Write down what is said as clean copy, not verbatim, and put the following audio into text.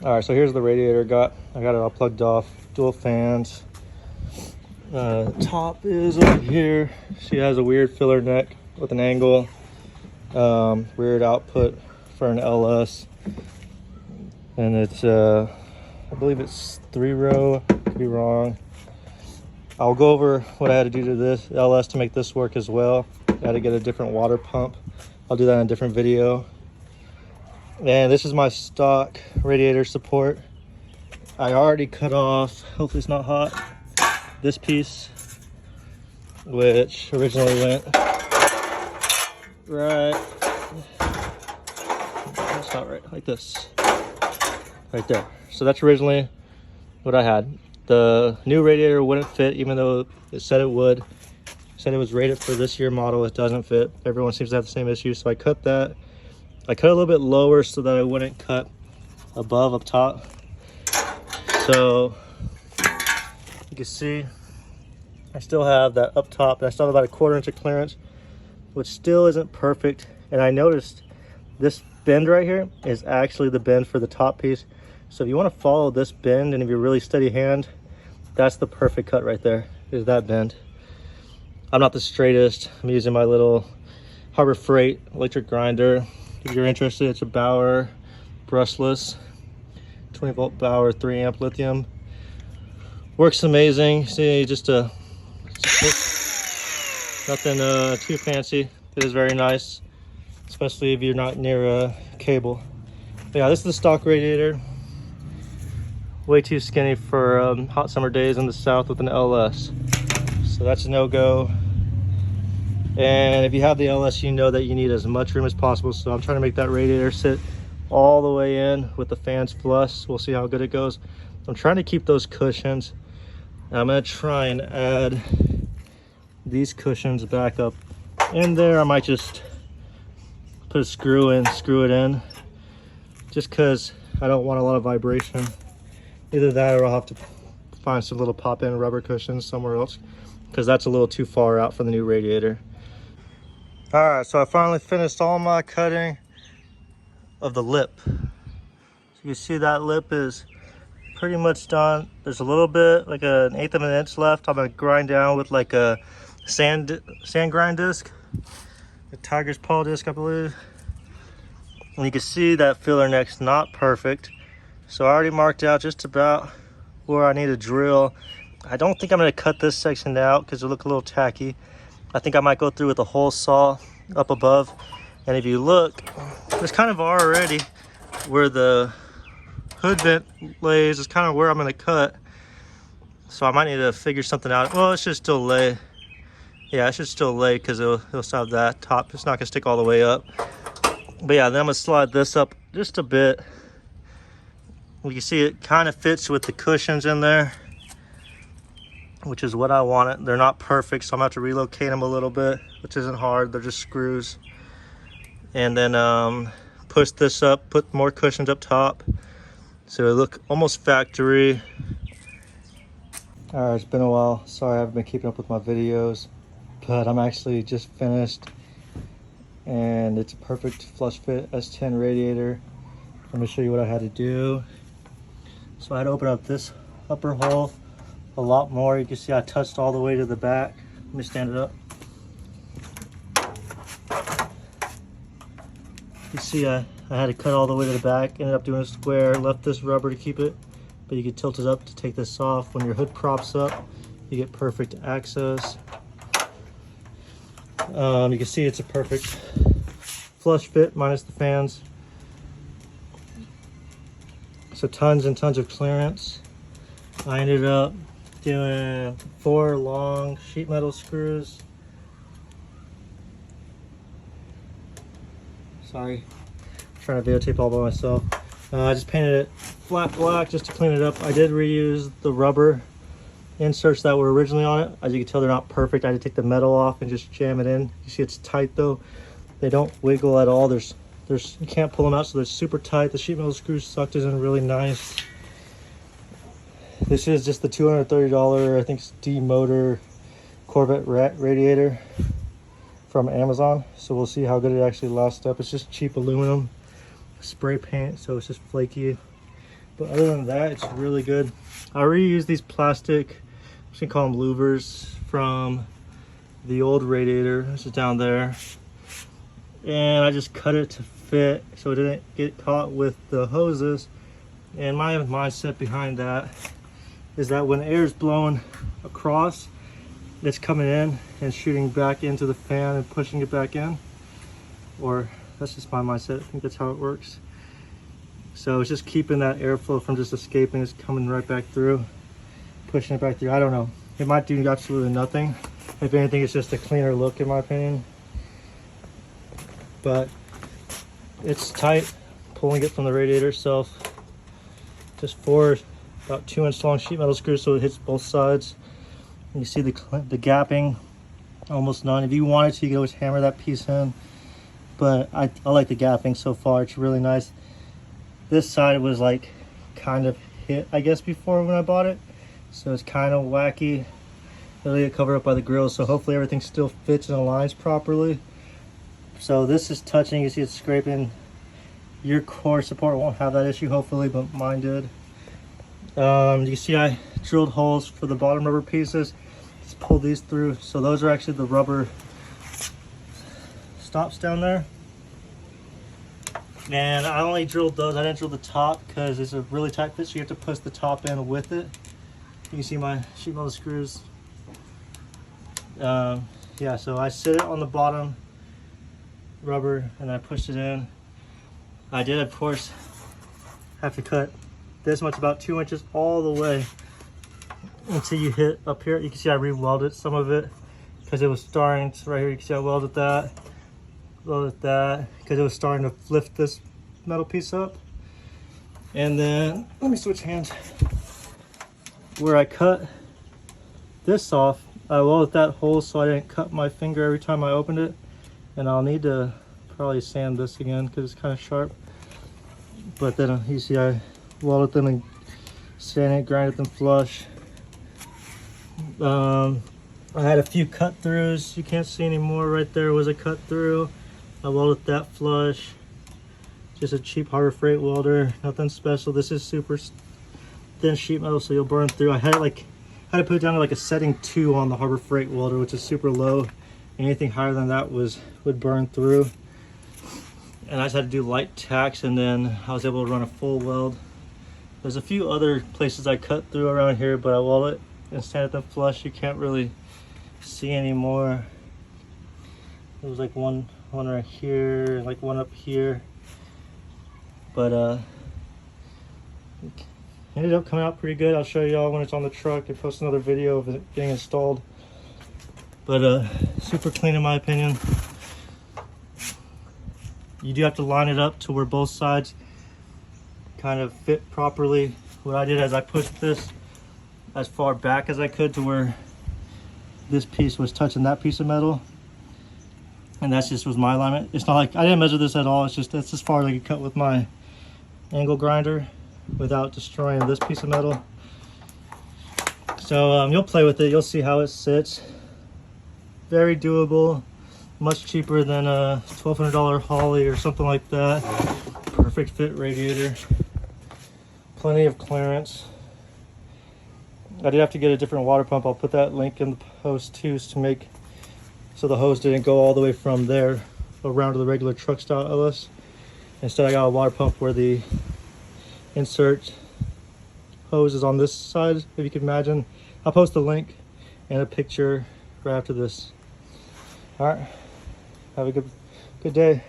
All right, so here's the radiator. I got it all plugged off, dual fans. Top is over here. She has a weird filler neck with an angle. Weird output for an LS. And it's, I believe it's 3-row, could be wrong. I'll go over what I had to do to this LS to make this work as well. I had to get a different water pump. I'll do that in a different video. And this is my stock radiator support. I already cut off, hopefully it's not hot, this piece, which originally went right, that's not right, like this, right there. So that's originally what I had. The new radiator wouldn't fit, even though it said it would. It said it was rated for this year model. It doesn't fit. Everyone seems to have the same issue, so I cut that. I cut a little bit lower so that I wouldn't cut above up top. So you can see I still have that up top, and I still have about a 1/4 inch of clearance, which still isn't perfect. And I noticed this bend right here is actually the bend for the top piece. So if you want to follow this bend, and if you're really steady hand, that's the perfect cut right there, is that bend. I'm not the straightest. I'm using my little Harbor Freight electric grinder. If you're interested, it's a Bauer brushless 20-volt Bauer 3-amp lithium. Works amazing. See, just nothing too fancy. It is very nice, especially if you're not near a cable. But yeah, this is the stock radiator. Way too skinny for hot summer days in the south with an LS. So that's a no-go. And if you have the LS, you know that you need as much room as possible. So I'm trying to make that radiator sit all the way in with the fans flush. We'll see how good it goes. I'm trying to keep those cushions. I'm gonna try and add these cushions back up in there. I might just put a screw it in, just because I don't want a lot of vibration. Either that, or I'll have to find some little pop-in rubber cushions somewhere else, because that's a little too far out for the new radiator. All right, so I finally finished all my cutting of the lip. So you can see that lip is pretty much done. There's a little bit, like an 1/8 of an inch left. I'm gonna grind down with like a sand grind disc, a tiger's paw disc, I believe. And you can see that filler neck's not perfect. So I already marked out just about where I need to drill. I don't think I'm gonna cut this section out because it look a little tacky. I think I might go through with a hole saw up above. And if you look, there's kind of already where the hood vent lays is kind of where I'm gonna cut. So I might need to figure something out. Well, it should still lay. Yeah, it should still lay because it'll still have that top. It's not gonna stick all the way up. But yeah, then I'm gonna slide this up just a bit. You can see it kind of fits with the cushions in there, which is what I wanted. They're not perfect, so I'm gonna have to relocate them a little bit, which isn't hard. They're just screws. And then push this up, put more cushions up top, so it look almost factory. All right, it's been a while. Sorry I haven't been keeping up with my videos, but I'm actually just finished, and it's a perfect flush fit S10 radiator. Let me show you what I had to do. So I had to open up this upper hole a lot more. You can see I touched all the way to the back. Let me stand it up. You see I had to cut all the way to the back, ended up doing a square, left this rubber to keep it, but you can tilt it up to take this off. When your hood props up, you get perfect access. You can see it's a perfect flush fit minus the fans. So tons and tons of clearance. I ended up doing 4 long sheet metal screws. Sorry, I'm trying to videotape all by myself. I just painted it flat black just to clean it up. I did reuse the rubber inserts that were originally on it. As you can tell, they're not perfect. I had to take the metal off and just jam it in. You see it's tight though. They don't wiggle at all. You can't pull them out, so they're super tight. The sheet metal screws sucked in really nice. This is just the $230, I think, D motor Corvette radiator from Amazon. So we'll see how good it actually lasts up. It's just cheap aluminum spray paint, so it's just flaky. But other than that, it's really good. I reuse these plastic, I'm just gonna call them louvers, from the old Radiator. This is down there. And I just cut it to fit so it didn't get caught with the hoses. And my mindset behind that is that when air is blowing across, it's coming in and shooting back into the fan and pushing it back in. Or that's just my mindset. I think that's how it works. So it's just keeping that airflow from just escaping. It's coming right back through, pushing it back through. I don't know. It might do absolutely nothing. If anything, it's just a cleaner look in my opinion. But it's tight, pulling it from the radiator itself. Just 4 about 2-inch long sheet metal screws so it hits both sides. And you see the gapping, almost none. If you wanted to, you could always hammer that piece in. But I like the gapping so far. It's really nice. This side was like kind of hit, I guess, before when I bought it. So it's kind of wacky. It'll get covered up by the grill. So hopefully everything still fits and aligns properly. So this is touching, you see it's scraping. Your core support won't have that issue hopefully, but mine did. You see I drilled holes for the bottom rubber pieces. Just pull these through. So those are actually the rubber stops down there. And I only drilled those, I didn't drill the top because it's a really tight fit, so you have to push the top in with it. You can see my sheet metal screws. Yeah, so I sit it on the bottom rubber and I pushed it in. I did, of course, have to cut this much, about 2 inches all the way until you hit up here. You can see I re-welded some of it because it was starting to, right here you can see I welded that because it was starting to lift this metal piece up. And then let me switch hands. Where I cut this off, I welded that hole so I didn't cut my finger every time I opened it. And I'll need to probably sand this again because it's kind of sharp. But then you see I welded them and sanded it, grinded them flush. I had a few cut throughs. You can't see anymore. Right there was a cut through. I welded that flush. Just a cheap Harbor Freight welder, nothing special. This is super thin sheet metal, so you'll burn through. I had to put it down to like a setting 2 on the Harbor Freight welder, which is super low. Anything higher than that would burn through. And I just had to do light tacks, and then I was able to run a full weld. There's a few other places I cut through around here, but I weld it and sanded them flush. You can't really see anymore. There was like one right here, like one up here. But it ended up coming out pretty good. I'll show y'all when it's on the truck and post another video of it being installed. But super clean in my opinion. You do have to line it up to where both sides kind of fit properly. What I did is I pushed this as far back as I could to where this piece was touching that piece of metal. And that just was my alignment. It's not like, I didn't measure this at all. It's just, that's as far as I could cut with my angle grinder without destroying this piece of metal. So you'll play with it. You'll see how it sits. Very doable. Much cheaper than a $1,200 Holley or something like that. Perfect fit radiator. Plenty of clearance. I did have to get a different water pump. I'll put that link in the post too, to make so the hose didn't go all the way from there around to the regular truck style LS. Instead I got a water pump where the insert hose is on this side, if you can imagine. I'll post a link and a picture right after this. All right, have a good day.